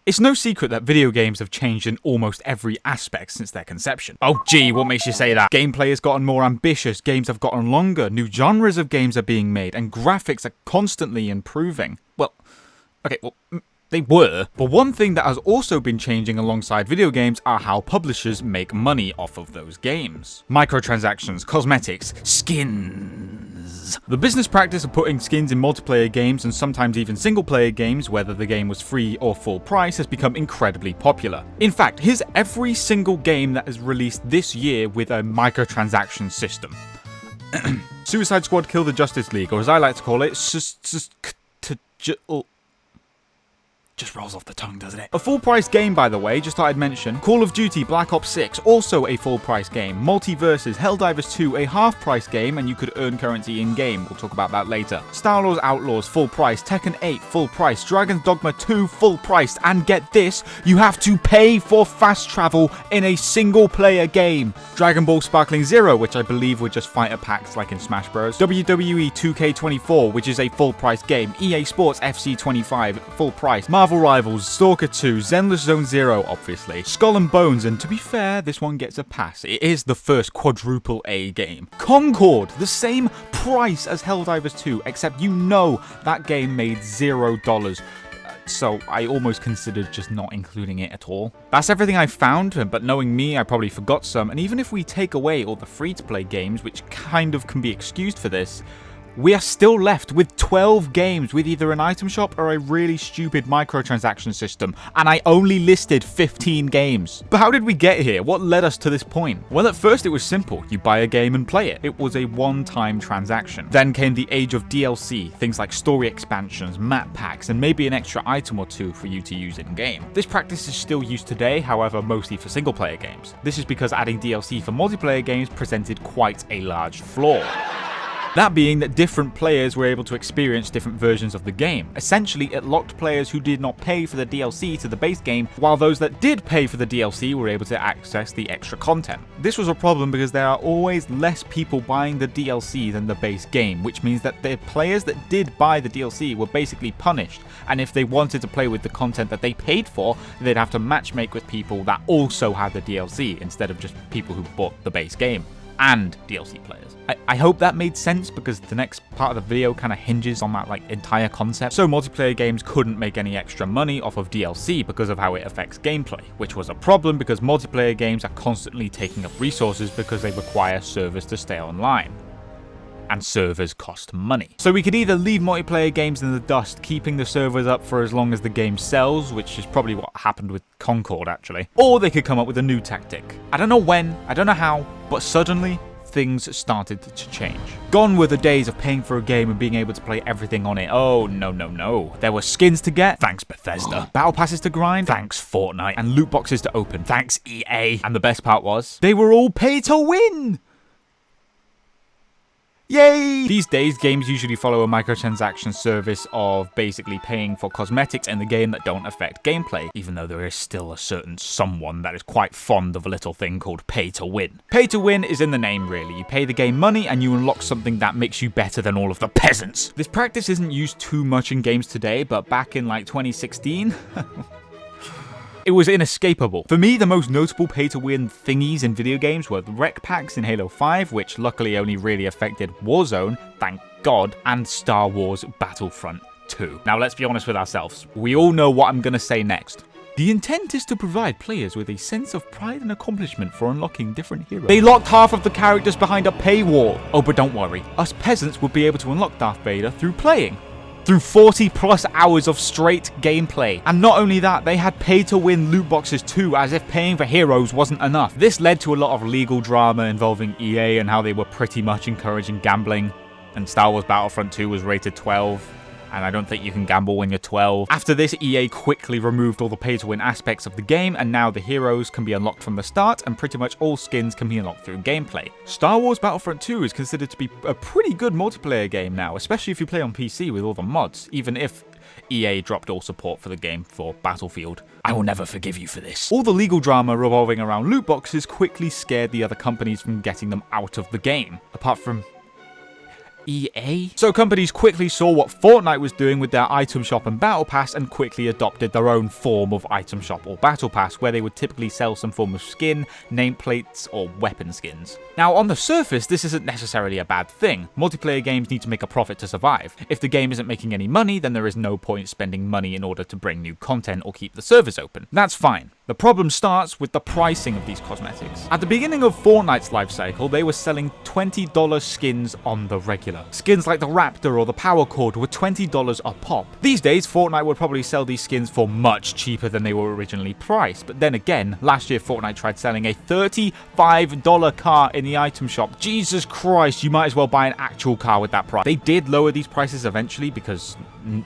It's no secret that video games have changed in almost every aspect since their conception. Oh gee, what makes you say that? Gameplay has gotten more ambitious, games have gotten longer, new genres of games are being made, and graphics are constantly improving. Well, okay, well, they were. But one thing that has also been changing alongside video games are how publishers make money off of those games. Microtransactions, cosmetics, skins. The business practice of putting skins in multiplayer games and sometimes even single-player games, whether the game was free or full price, has become incredibly popular. In fact, here's every single game that is released this year with a microtransaction system. Suicide Squad Kill the Justice League, or as I like to call it, just rolls off the tongue, doesn't it? A full-price game, by the way, just thought I'd mention. Call of Duty Black Ops 6, also a full-price game. Multiverses, Helldivers 2, a half-price game, and you could earn currency in-game. We'll talk about that later. Star Wars Outlaws, full price. Tekken 8, full price. Dragon's Dogma 2, full price. And get this, you have to pay for fast travel in a single-player game. Dragon Ball Sparkling Zero, which I believe were just fighter packs like in Smash Bros. WWE 2K24, which is a full-price game. EA Sports FC 25, full price. Marvel Rivals, Stalker 2, Zenless Zone Zero, obviously, Skull and Bones, and to be fair, this one gets a pass. It is the first quadruple A game. Concord, the same price as Helldivers 2, except you know that game made $0. So I almost considered just not including it at all. That's everything I found, but knowing me, I probably forgot some, and even if we take away all the free-to-play games, which kind of can be excused for this, we are still left with 12 games with either an item shop or a really stupid microtransaction system, and I only listed 15 games. But how did we get here? What led us to this point? Well, at first it was simple. You buy a game and play it. It was a one-time transaction. Then came the age of DLC, things like story expansions, map packs, and maybe an extra item or two for you to use in-game. This practice is still used today, however, mostly for single-player games. This is because adding DLC for multiplayer games presented quite a large flaw. That being that different players were able to experience different versions of the game. Essentially, it locked players who did not pay for the DLC to the base game, while those that did pay for the DLC were able to access the extra content. This was a problem because there are always less people buying the DLC than the base game, which means that the players that did buy the DLC were basically punished, and if they wanted to play with the content that they paid for, they'd have to matchmake with people that also had the DLC, instead of just people who bought the base game and DLC players. I hope that made sense, because the next part of the video kind of hinges on that entire concept. So multiplayer games couldn't make any extra money off of DLC because of how it affects gameplay, which was a problem because multiplayer games are constantly taking up resources because they require servers to stay online. And servers cost money. So we could either leave multiplayer games in the dust, keeping the servers up for as long as the game sells, which is probably what happened with Concord actually, or they could come up with a new tactic. I don't know when, I don't know how, but suddenly things started to change. Gone were the days of paying for a game and being able to play everything on it. Oh, no. There were skins to get. Thanks, Bethesda. Battle passes to grind. Thanks, Fortnite. And loot boxes to open. Thanks, EA. And the best part was, they were all pay to win! Yay! These days, games usually follow a microtransaction service of basically paying for cosmetics in the game that don't affect gameplay, even though there is still a certain someone that is quite fond of a little thing called pay to win. Pay to win is in the name, really. You pay the game money and you unlock something that makes you better than all of the peasants. This practice isn't used too much in games today, but back in 2016... it was inescapable. For me, the most notable pay-to-win thingies in video games were the rec packs in Halo 5, which luckily only really affected Warzone, thank God, and Star Wars Battlefront 2. Now let's be honest with ourselves. We all know what I'm gonna say next. The intent is to provide players with a sense of pride and accomplishment for unlocking different heroes. They locked half of the characters behind a paywall. Oh, but don't worry. Us peasants would be able to unlock Darth Vader through playing. Through 40 plus hours of straight gameplay. And not only that, they had pay-to-win loot boxes too, as if paying for heroes wasn't enough. This led to a lot of legal drama involving EA and how they were pretty much encouraging gambling. And Star Wars Battlefront 2 was rated 12. And I don't think you can gamble when you're 12. After this, EA quickly removed all the pay-to-win aspects of the game, and now the heroes can be unlocked from the start, and pretty much all skins can be unlocked through gameplay. Star Wars Battlefront 2 is considered to be a pretty good multiplayer game now, especially if you play on PC with all the mods, even if EA dropped all support for the game for Battlefield. I will never forgive you for this. All the legal drama revolving around loot boxes quickly scared the other companies from getting them out of the game, apart from EA? So companies quickly saw what Fortnite was doing with their item shop and battle pass and quickly adopted their own form of item shop or battle pass, where they would typically sell some form of skin, nameplates, or weapon skins. Now, on the surface, this isn't necessarily a bad thing. Multiplayer games need to make a profit to survive. If the game isn't making any money, then there is no point spending money in order to bring new content or keep the servers open. That's fine. The problem starts with the pricing of these cosmetics. At the beginning of Fortnite's life cycle, they were selling $20 skins on the regular. Skins like the Raptor or the Power Cord were $20 a pop. These days, Fortnite would probably sell these skins for much cheaper than they were originally priced. But then again, last year Fortnite tried selling a $35 car in the item shop. Jesus Christ, you might as well buy an actual car with that price. They did lower these prices eventually because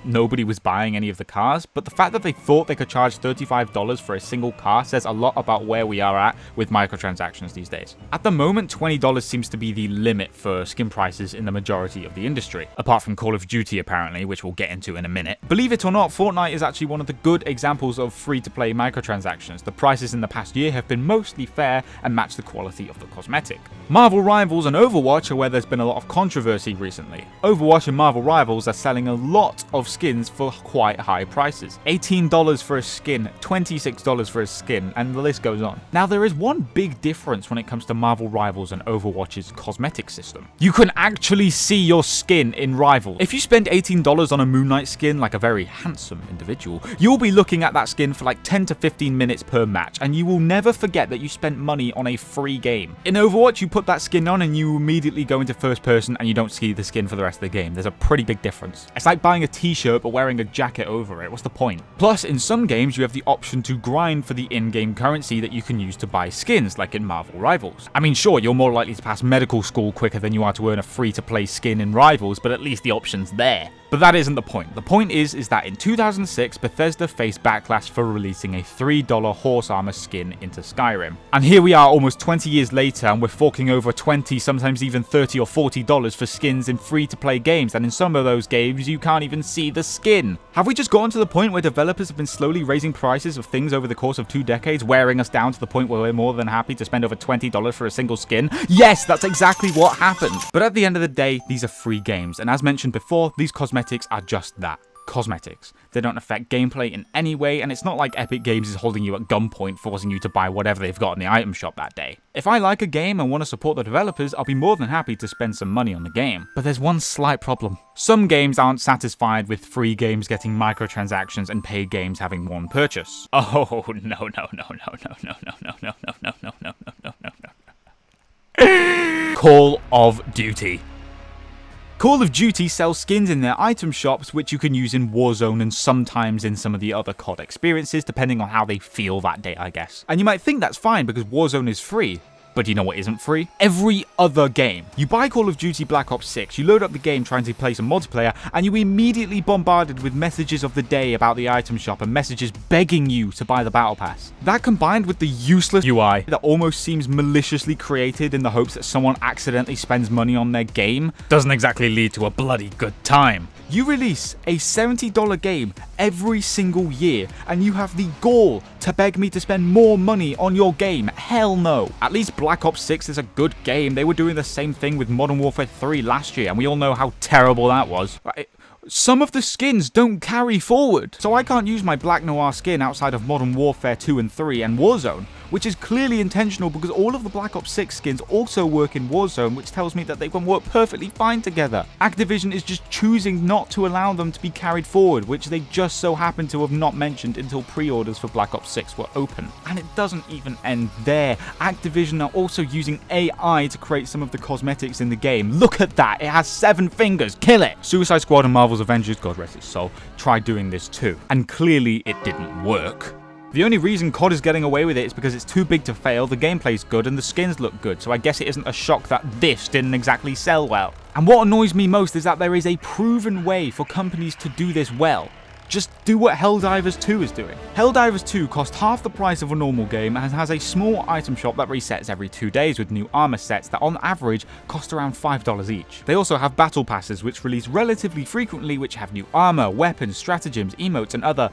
nobody was buying any of the cars, but the fact that they thought they could charge $35 for a single car says a lot about where we are at with microtransactions these days. At the moment, $20 seems to be the limit for skin prices in the majority of the industry, apart from Call of Duty apparently, which we'll get into in a minute. Believe it or not, Fortnite is actually one of the good examples of free-to-play microtransactions. The prices in the past year have been mostly fair and match the quality of the cosmetic. Marvel Rivals and Overwatch are where there's been a lot of controversy recently. Overwatch and Marvel Rivals are selling a lot of skins for quite high prices. $18 for a skin, $26 for a skin, and the list goes on. Now, there is one big difference when it comes to Marvel Rivals and Overwatch's cosmetic system. You can actually see your skin in Rivals. If you spend $18 on a Moon Knight skin, like a very handsome individual, you'll be looking at that skin for like 10 to 15 minutes per match, and you will never forget that you spent money on a free game. In Overwatch, you put that skin on and you immediately go into first person and you don't see the skin for the rest of the game. There's a pretty big difference. It's like buying a t-shirt but wearing a jacket over it. What's the point? Plus, in some games, you have the option to grind for the in-game currency that you can use to buy skins, like in Marvel Rivals. I mean, sure, you're more likely to pass medical school quicker than you are to earn a free-to-play skin in Rivals, but at least the option's there. But that isn't the point. The point is that in 2006, Bethesda faced backlash for releasing a $3 horse armor skin into Skyrim. And here we are almost 20 years later, and we're forking over $20, sometimes even $30 or $40 for skins in free-to-play games, and in some of those games, you can't even see the skin. Have we just gotten to the point where developers have been slowly raising prices of things over the course of 2 decades, wearing us down to the point where we're more than happy to spend over $20 for a single skin? Yes, that's exactly what happened. But at the end of the day, these are free games, and as mentioned before, these cosmetics are just that. Cosmetics. They don't affect gameplay in any way, and it's not like Epic Games is holding you at gunpoint, forcing you to buy whatever they've got in the item shop that day. If I like a game and want to support the developers, I'll be more than happy to spend some money on the game. But there's one slight problem. Some games aren't satisfied with free games getting microtransactions and paid games having one purchase. Oh, no. Call of Duty. Call of Duty sells skins in their item shops, which you can use in Warzone and sometimes in some of the other COD experiences, depending on how they feel that day, I guess. And you might think that's fine because Warzone is free. But you know what isn't free? Every other game. You buy Call of Duty Black Ops 6, you load up the game trying to play some multiplayer, and you immediately bombarded with messages of the day about the item shop and messages begging you to buy the battle pass. That combined with the useless UI that almost seems maliciously created in the hopes that someone accidentally spends money on their game doesn't exactly lead to a bloody good time. You release a $70 game every single year, and you have the gall to beg me to spend more money on your game. Hell no. At least Black Ops 6 is a good game. They were doing the same thing with Modern Warfare 3 last year, and we all know how terrible that was. Some of the skins don't carry forward, so I can't use my Black Noir skin outside of Modern Warfare 2 and 3 and Warzone, which is clearly intentional because all of the Black Ops 6 skins also work in Warzone, which tells me that they can work perfectly fine together. Activision is just choosing not to allow them to be carried forward, which they just so happen to have not mentioned until pre-orders for Black Ops 6 were open. And it doesn't even end there. Activision are also using AI to create some of the cosmetics in the game. Look at that, it has 7 fingers, kill it! Suicide Squad and Marvel's Avengers, God rest its soul, tried doing this too. And clearly it didn't work. The only reason COD is getting away with it is because it's too big to fail, the gameplay's good, and the skins look good, so I guess it isn't a shock that this didn't exactly sell well. And what annoys me most is that there is a proven way for companies to do this well. Just do what Helldivers 2 is doing. Helldivers 2 cost half the price of a normal game and has a small item shop that resets every 2 days with new armor sets that on average cost around $5 each. They also have battle passes which release relatively frequently, which have new armor, weapons, stratagems, emotes, and other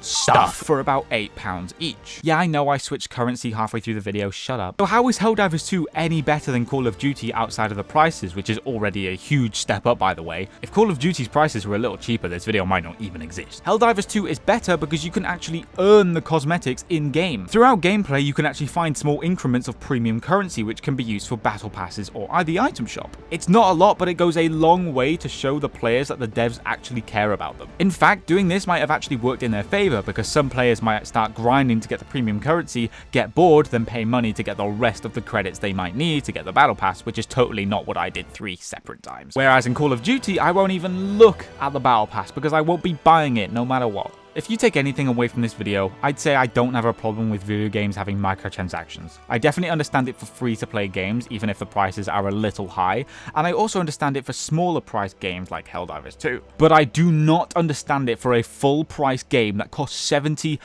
stuff for about £8 each. Yeah, I know I switched currency halfway through the video, shut up. So how is Helldivers 2 any better than Call of Duty outside of the prices, which is already a huge step up by the way? If Call of Duty's prices were a little cheaper, this video might not even exist. Helldivers 2 is better because you can actually earn the cosmetics in-game. Throughout gameplay, you can actually find small increments of premium currency which can be used for battle passes or the item shop. It's not a lot, but it goes a long way to show the players that the devs actually care about them. In fact, doing this might have actually worked in their favor because some players might start grinding to get the premium currency, get bored, then pay money to get the rest of the credits they might need to get the battle pass, which is totally not what I did 3 separate times. Whereas in Call of Duty, I won't even look at the battle pass because I won't be buying it no matter what. If you take anything away from this video, I'd say I don't have a problem with video games having microtransactions. I definitely understand it for free-to-play games, even if the prices are a little high, and I also understand it for smaller priced games like Helldivers 2. But I do not understand it for a full-price game that costs $70.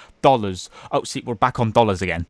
Oh, see, we're back on dollars again.